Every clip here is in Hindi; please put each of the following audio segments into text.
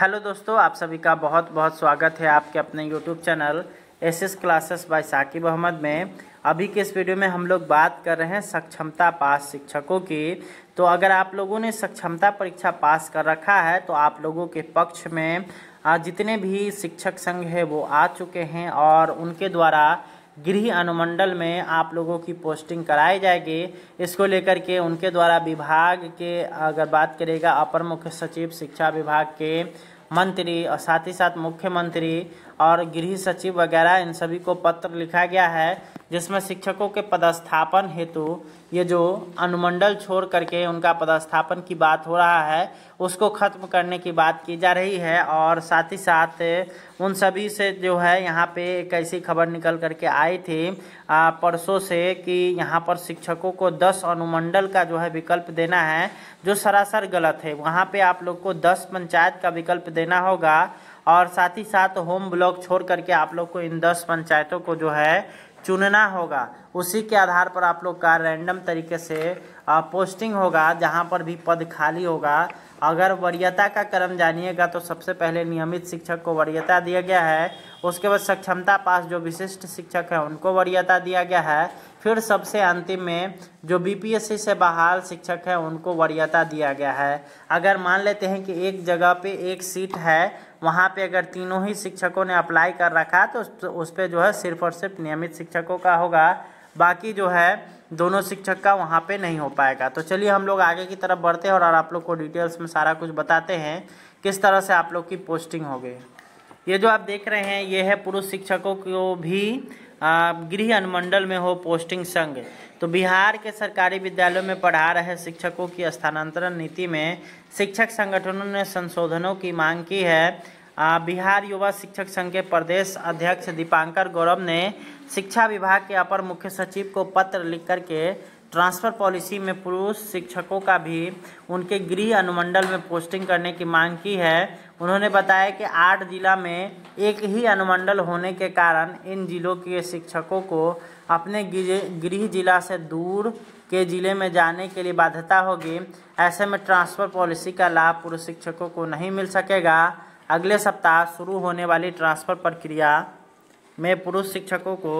हेलो दोस्तों, आप सभी का बहुत बहुत स्वागत है आपके अपने YouTube channel SS classes by Saqib Ahmad में। अभी के इस वीडियो में हम लोग बात कर रहे हैं सक्षमता पास शिक्षकों की। तो अगर आप लोगों ने सक्षमता परीक्षा पास कर रखा है तो आप लोगों के पक्ष में जितने भी शिक्षक संघ है वो आ चुके हैं और उनके द्वारा गृह अनुमंडल में आप लोगों की पोस्टिंग कराई जाएगी। इसको लेकर के उनके द्वारा विभाग के अगर बात करेगा अपर मुख्य सचिव शिक्षा विभाग के मंत्री और साथ ही साथ मुख्यमंत्री और गृह सचिव वगैरह इन सभी को पत्र लिखा गया है, जिसमें शिक्षकों के पदस्थापन हेतु ये जो अनुमंडल छोड़ करके उनका पदस्थापन की बात हो रहा है उसको ख़त्म करने की बात की जा रही है। और साथ ही साथ उन सभी से जो है यहाँ पे एक ऐसी खबर निकल करके आई थी परसों से कि यहाँ पर शिक्षकों को 10 अनुमंडल का जो है विकल्प देना है, जो सरासर गलत है। वहाँ पे आप लोग को 10 पंचायत का विकल्प देना होगा और साथ ही साथ होम ब्लॉक छोड़ करके आप लोग को इन 10 पंचायतों को जो है चुनना होगा। उसी के आधार पर आप लोग का रैंडम तरीके से पोस्टिंग होगा, जहां पर भी पद खाली होगा। अगर वरीयता का क्रम जानिएगा तो सबसे पहले नियमित शिक्षक को वरीयता दिया गया है, उसके बाद सक्षमता पास जो विशिष्ट शिक्षक है उनको वरीयता दिया गया है, फिर सबसे अंतिम में जो बीपीएससी से बहाल शिक्षक है उनको वरीयता दिया गया है। अगर मान लेते हैं कि एक जगह पे एक सीट है, वहाँ पे अगर तीनों ही शिक्षकों ने अप्लाई कर रखा तो उस पर जो है सिर्फ और सिर्फ नियमित शिक्षकों का होगा, बाकी जो है दोनों शिक्षक का वहाँ पे नहीं हो पाएगा। तो चलिए हम लोग आगे की तरफ बढ़ते हैं और आप लोग को डिटेल्स में सारा कुछ बताते हैं किस तरह से आप लोग की पोस्टिंग होगी। ये जो आप देख रहे हैं ये है पुरुष शिक्षकों को भी गृह अनुमंडल में हो पोस्टिंग संघ। तो बिहार के सरकारी विद्यालयों में पढ़ा रहे शिक्षकों की स्थानांतरण नीति में शिक्षक संगठनों ने संशोधनों की मांग की है। बिहार युवा शिक्षक संघ के प्रदेश अध्यक्ष दीपांकर गौरव ने शिक्षा विभाग के अपर मुख्य सचिव को पत्र लिख करके ट्रांसफ़र पॉलिसी में पुरुष शिक्षकों का भी उनके गृह अनुमंडल में पोस्टिंग करने की मांग की है। उन्होंने बताया कि 8 जिला में एक ही अनुमंडल होने के कारण इन जिलों के शिक्षकों को अपने गृह जिला से दूर के जिले में जाने के लिए बाध्यता होगी। ऐसे में ट्रांसफ़र पॉलिसी का लाभ पुरुष शिक्षकों को नहीं मिल सकेगा। अगले सप्ताह शुरू होने वाली ट्रांसफ़र प्रक्रिया में पुरुष शिक्षकों को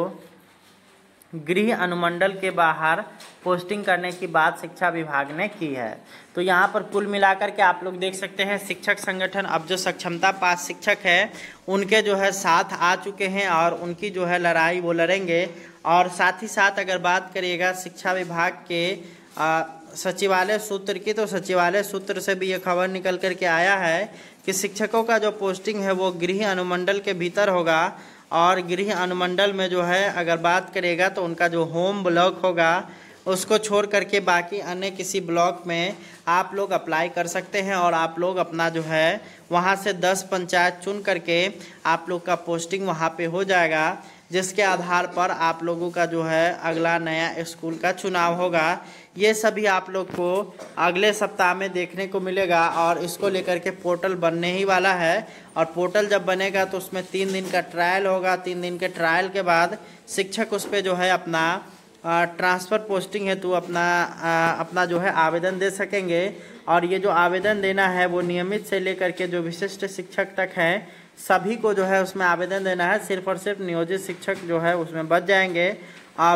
गृह अनुमंडल के बाहर पोस्टिंग करने की बात शिक्षा विभाग ने की है। तो यहाँ पर कुल मिलाकर के आप लोग देख सकते हैं शिक्षक संगठन अब जो सक्षमता पास शिक्षक है उनके जो है साथ आ चुके हैं और उनकी जो है लड़ाई वो लड़ेंगे। और साथ ही साथ अगर बात करिएगा शिक्षा विभाग के सचिवालय सूत्र की, तो सचिवालय सूत्र से भी ये खबर निकल कर के आया है कि शिक्षकों का जो पोस्टिंग है वो गृह अनुमंडल के भीतर होगा और गृह अनुमंडल में जो है अगर बात करेगा तो उनका जो होम ब्लॉक होगा उसको छोड़ करके बाकी अन्य किसी ब्लॉक में आप लोग अप्लाई कर सकते हैं और आप लोग अपना जो है वहाँ से 10 पंचायत चुन करके आप लोग का पोस्टिंग वहाँ पे हो जाएगा, जिसके आधार पर आप लोगों का जो है अगला नया स्कूल का चुनाव होगा। ये सभी आप लोग को अगले सप्ताह में देखने को मिलेगा और इसको लेकर के पोर्टल बनने ही वाला है। और पोर्टल जब बनेगा तो उसमें 3 दिन का ट्रायल होगा। 3 दिन के ट्रायल के बाद शिक्षक उस पर जो है अपना ट्रांसफ़र पोस्टिंग हेतु अपना जो है आवेदन दे सकेंगे। और ये जो आवेदन देना है वो नियमित से लेकर के जो विशिष्ट शिक्षक तक हैं सभी को जो है उसमें आवेदन देना है। सिर्फ और सिर्फ नियोजित शिक्षक जो है उसमें बच जाएंगे।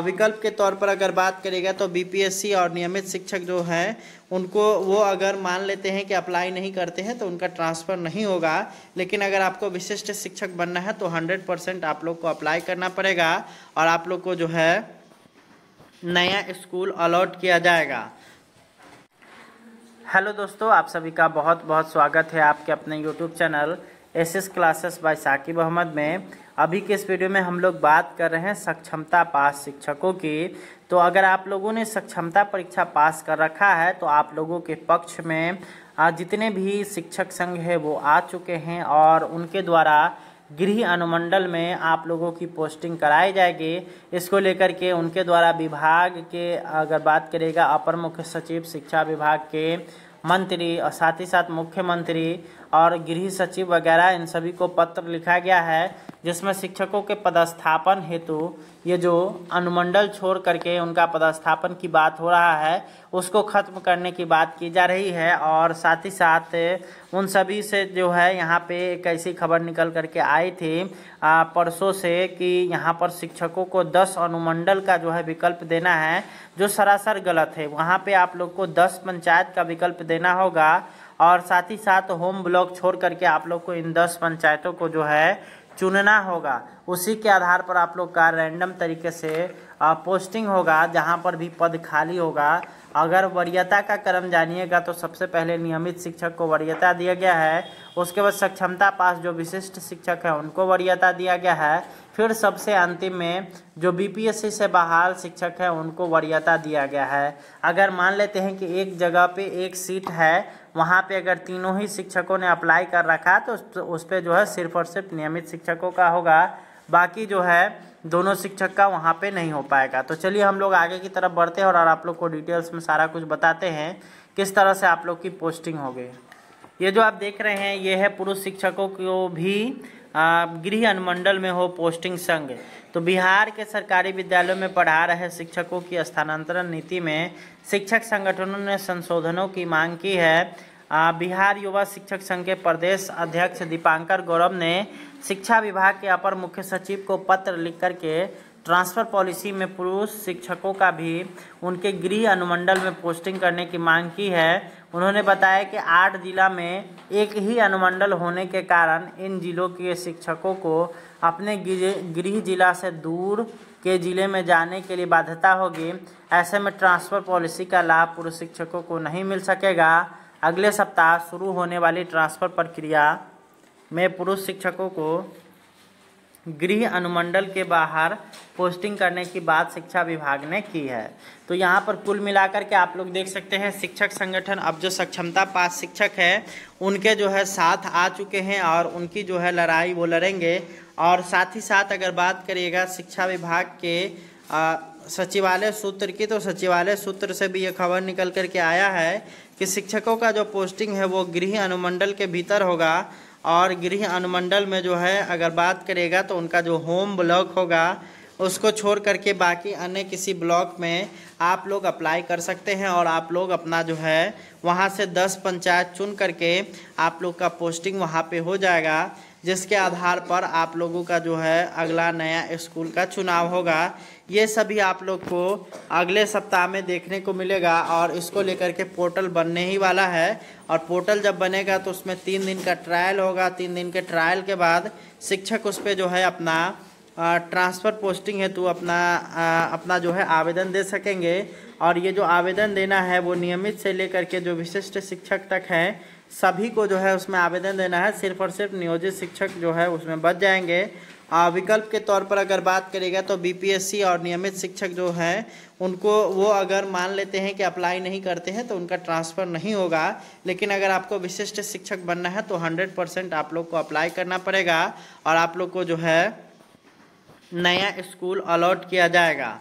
विकल्प के तौर पर अगर बात करेगा तो बीपीएससी और नियमित शिक्षक जो हैं उनको वो अगर मान लेते हैं कि अप्लाई नहीं करते हैं तो उनका ट्रांसफ़र नहीं होगा। लेकिन अगर आपको विशिष्ट शिक्षक बनना है तो 100% आप लोग को अप्लाई करना पड़ेगा और आप लोग को जो है नया स्कूल अलॉट किया जाएगा। हेलो दोस्तों, आप सभी का बहुत बहुत स्वागत है आपके अपने YouTube channel SS classes by Saqib Ahmad में। अभी के इस वीडियो में हम लोग बात कर रहे हैं सक्षमता पास शिक्षकों की। तो अगर आप लोगों ने सक्षमता परीक्षा पास कर रखा है तो आप लोगों के पक्ष में जितने भी शिक्षक संघ है वो आ चुके हैं और उनके द्वारा गृह अनुमंडल में आप लोगों की पोस्टिंग कराई जाएगी। इसको लेकर के उनके द्वारा विभाग के अगर बात करेगा अपर मुख्य सचिव शिक्षा विभाग के मंत्री और साथ ही साथ मुख्यमंत्री और गृह सचिव वगैरह इन सभी को पत्र लिखा गया है, जिसमें शिक्षकों के पदस्थापन हेतु ये जो अनुमंडल छोड़ करके उनका पदस्थापन की बात हो रहा है उसको खत्म करने की बात की जा रही है। और साथ ही साथ उन सभी से जो है यहाँ पे एक ऐसी खबर निकल करके आई थी परसों से कि यहाँ पर शिक्षकों को 10 अनुमंडल का जो है विकल्प देना है, जो सरासर गलत है। वहाँ पे आप लोग को 10 पंचायत का विकल्प देना होगा और साथ ही साथ होम ब्लॉक छोड़ करके आप लोग को इन 10 पंचायतों को जो है चुनना होगा। उसी के आधार पर आप लोग का रैंडम तरीके से पोस्टिंग होगा, जहां पर भी पद खाली होगा। अगर वरीयता का क्रम जानिएगा तो सबसे पहले नियमित शिक्षक को वरीयता दिया गया है, उसके बाद सक्षमता पास जो विशिष्ट शिक्षक है उनको वरीयता दिया गया है, फिर सबसे अंतिम में जो बीपीएससी से बहाल शिक्षक है उनको वरीयता दिया गया है। अगर मान लेते हैं कि एक जगह पे एक सीट है, वहाँ पे अगर तीनों ही शिक्षकों ने अप्लाई कर रखा तो उस पर जो है सिर्फ और सिर्फ नियमित शिक्षकों का होगा, बाकी जो है दोनों शिक्षक का वहाँ पे नहीं हो पाएगा। तो चलिए हम लोग आगे की तरफ बढ़ते हैं और आप लोग को डिटेल्स में सारा कुछ बताते हैं किस तरह से आप लोग की पोस्टिंग होगी। ये जो आप देख रहे हैं ये है पुरुष शिक्षकों को भी गृह अनुमंडल में हो पोस्टिंग संघ। तो बिहार के सरकारी विद्यालयों में पढ़ा रहे शिक्षकों की स्थानांतरण नीति में शिक्षक संगठनों ने संशोधनों की मांग की है। बिहार युवा शिक्षक संघ के प्रदेश अध्यक्ष दीपांकर गौरव ने शिक्षा विभाग के अपर मुख्य सचिव को पत्र लिख करके ट्रांसफ़र पॉलिसी में पुरुष शिक्षकों का भी उनके गृह अनुमंडल में पोस्टिंग करने की मांग की है। उन्होंने बताया कि 8 जिला में एक ही अनुमंडल होने के कारण इन जिलों के शिक्षकों को अपने गृह जिला से दूर के जिले में जाने के लिए बाध्यता होगी। ऐसे में ट्रांसफ़र पॉलिसी का लाभ पुरुष शिक्षकों को नहीं मिल सकेगा। अगले सप्ताह शुरू होने वाली ट्रांसफ़र प्रक्रिया में पुरुष शिक्षकों को गृह अनुमंडल के बाहर पोस्टिंग करने की बात शिक्षा विभाग ने की है। तो यहाँ पर कुल मिलाकर के आप लोग देख सकते हैं शिक्षक संगठन अब जो सक्षमता पास शिक्षक है उनके जो है साथ आ चुके हैं और उनकी जो है लड़ाई वो लड़ेंगे। और साथ ही साथ अगर बात करिएगा शिक्षा विभाग के सचिवालय सूत्र की, तो सचिवालय सूत्र से भी ये खबर निकल कर के आया है कि शिक्षकों का जो पोस्टिंग है वो गृह अनुमंडल के भीतर होगा। और गृह अनुमंडल में जो है अगर बात करेगा तो उनका जो होम ब्लॉक होगा उसको छोड़ करके बाकी अन्य किसी ब्लॉक में आप लोग अप्लाई कर सकते हैं और आप लोग अपना जो है वहाँ से 10 पंचायत चुन करके आप लोग का पोस्टिंग वहाँ पे हो जाएगा, जिसके आधार पर आप लोगों का जो है अगला नया स्कूल का चुनाव होगा। ये सभी आप लोग को अगले सप्ताह में देखने को मिलेगा और इसको लेकर के पोर्टल बनने ही वाला है। और पोर्टल जब बनेगा तो उसमें 3 दिन का ट्रायल होगा। 3 दिन के ट्रायल के बाद शिक्षक उस पर जो है अपना ट्रांसफ़र पोस्टिंग हेतु अपना जो है आवेदन दे सकेंगे। और ये जो आवेदन देना है वो नियमित से लेकर के जो विशिष्ट शिक्षक तक हैं सभी को जो है उसमें आवेदन देना है। सिर्फ और सिर्फ नियोजित शिक्षक जो है उसमें बच जाएंगे। विकल्प के तौर पर अगर बात करेगा तो बीपीएससी और नियमित शिक्षक जो हैं उनको वो अगर मान लेते हैं कि अप्लाई नहीं करते हैं तो उनका ट्रांसफ़र नहीं होगा। लेकिन अगर आपको विशिष्ट शिक्षक बनना है तो 100% आप लोग को अप्लाई करना पड़ेगा और आप लोग को जो है नया स्कूल अलॉट किया जाएगा।